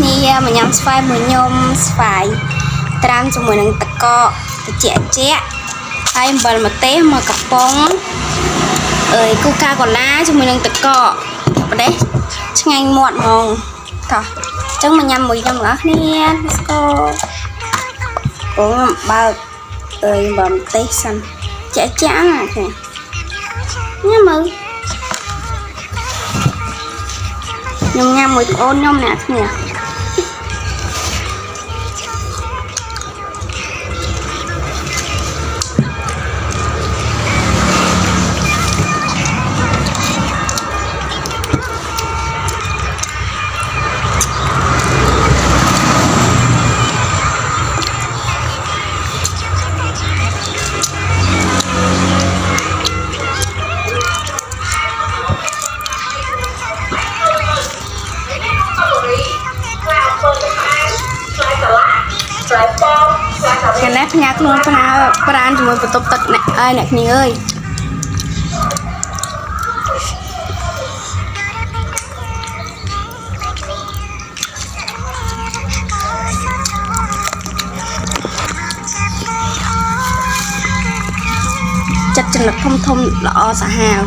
nia mà nhắm phai mùi nhôm phải tram cho mùi nâng tạc cọ chẹ chẹ hay bờ mà té mà cặp bóng ơi coca còn lá cho mùi nâng tạc cọ đấy chắc anh muộn mong thôi chắc mà nhắm mùi nhâm nữa nia let's go cũng bao ơi bờ té xanh chẹ chẹ à kìa nhá mừng nhom nhom mùi ôn nhom nè nè cái nét nhạc luôn pra chúng mình tập tật này ai nè nhỉ ơi chặt chân là thông thông lọ xả hào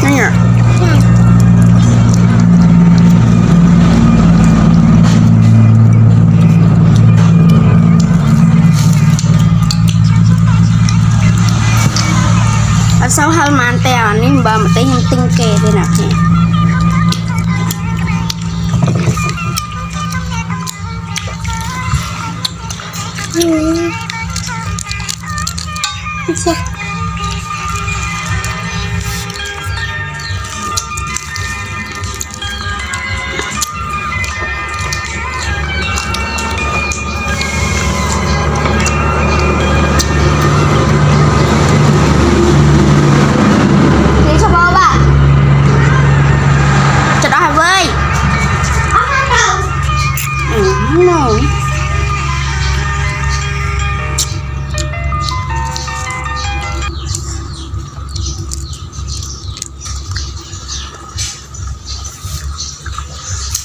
này nhỉ sau hai màn tèo nên bà mà tay hình tinh kề thế nào chị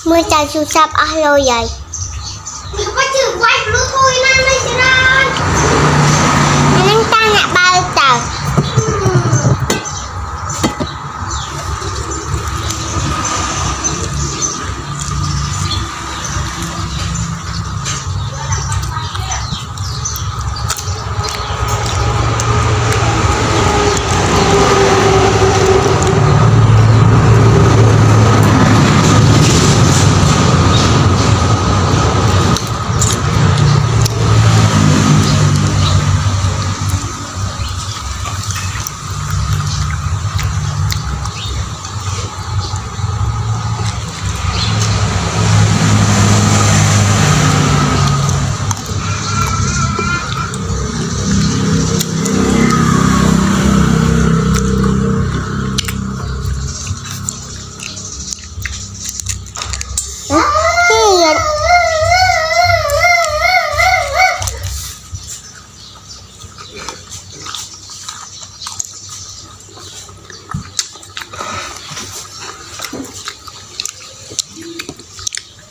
mưa chào chú sắp alo vậy có chữ quay luôn thôi năm đây chứ nào anh ta ngạ bao tờ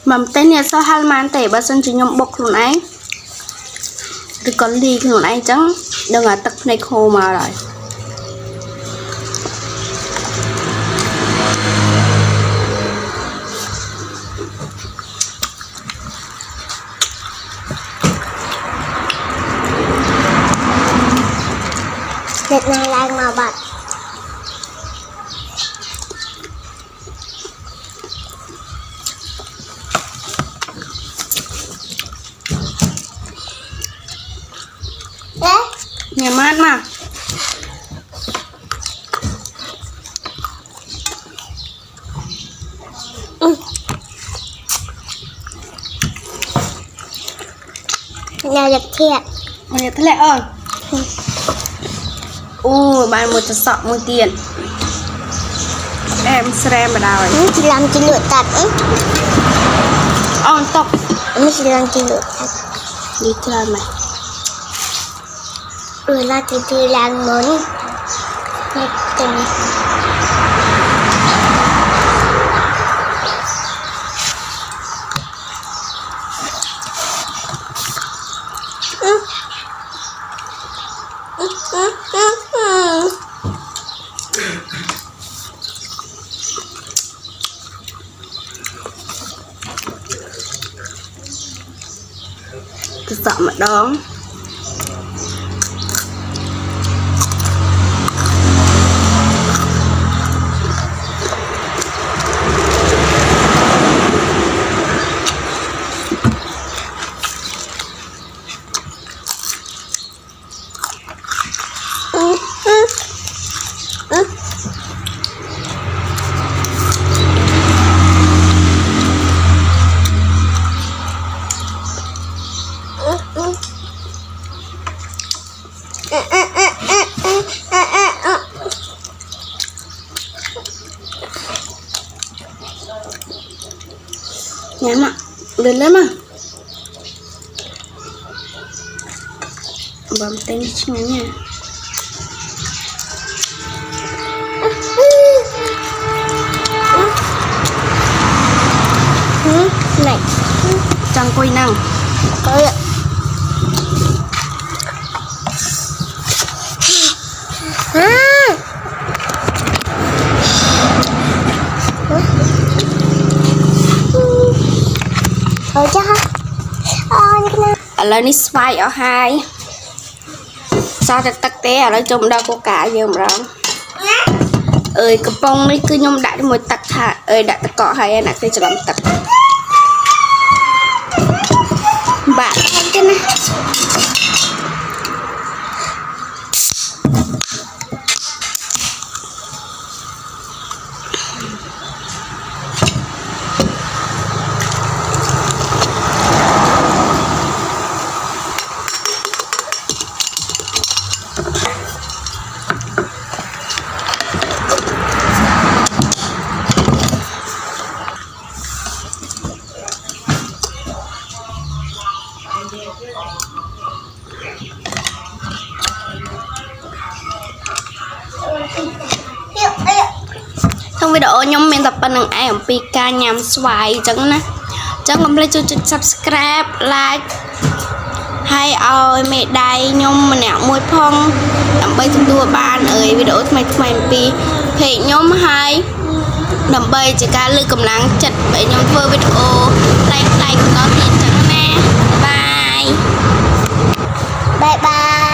mầm tên này sao hai màn tể bà sân chỉ nhom bọc luôn ấy thì còn ly luôn ấy chẳng đừng ở tập này khô mà rồi Việt Nam đang màu bạc nhà mát mà nhà đẹp thiệt nhà đẹp thiệt ơi bạn một sọ một tiền em xem mà đào chỉ làm chỉ lựa tạt ấy tóc em chỉ làm chỉ lựa tạt đi chơi mày là thì làm món Tình cứ sợ mà đón nhắm ạ, lên lắm à bấm tên chứ nha này chẳng quay năng ơi ạ thôi chứ là ní spy ở hai sao thật tắc té ở trong đâu có cả giờ mà ơi cái bông đấy cứ nhom đã một tắc hạ ơi đã tắc cọ hay là cái làm tắc bạn cái này trong video nhóm mình tập bằng ai ở pika nhằm xoài chẳng nè chẳng không lấy cho subscribe like hay ơi mẹ đây nhóm mình nẹo môi phong làm bay tua ban ơi video mày pi thì nhóm hai làm bay chỉ cả lư cầm lắng chặt vậy nhóm vừa video like có tiền chẳng nè bye bye bye.